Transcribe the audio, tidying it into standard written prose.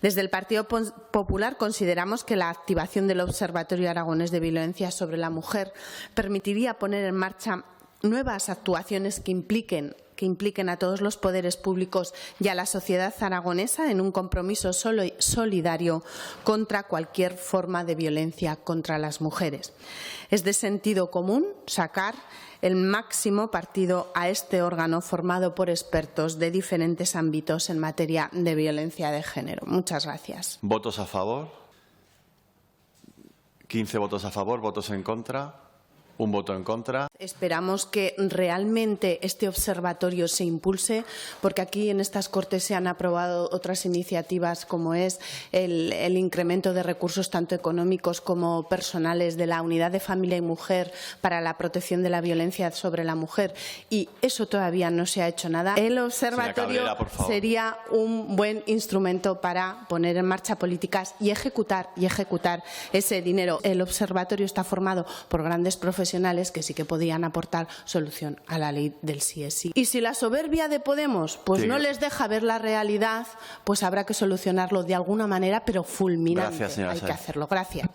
Desde el Partido Popular consideramos que la activación del Observatorio Aragonés de Violencia sobre la Mujer permitiría poner en marcha nuevas actuaciones que impliquen a todos los poderes públicos y a la sociedad aragonesa en un compromiso solidario contra cualquier forma de violencia contra las mujeres. Es de sentido común sacar el máximo partido a este órgano formado por expertos de diferentes ámbitos en materia de violencia de género. Muchas gracias. ¿Votos a favor? 15 votos a favor, votos en contra. Un voto en contra. Esperamos que realmente este observatorio se impulse, porque aquí en estas Cortes se han aprobado otras iniciativas como es el incremento de recursos tanto económicos como personales de la Unidad de Familia y Mujer para la protección de la violencia sobre la mujer, y eso todavía no se ha hecho nada. El observatorio sería un buen instrumento para poner en marcha políticas y ejecutar ese dinero. El observatorio está formado por grandes profesionales que sí que podían aportar solución a la ley del sí es sí. Y si la soberbia de Podemos no les deja ver la realidad, pues habrá que solucionarlo de alguna manera, pero fulminante. Gracias, señora Hay que hacerlo. Gracias.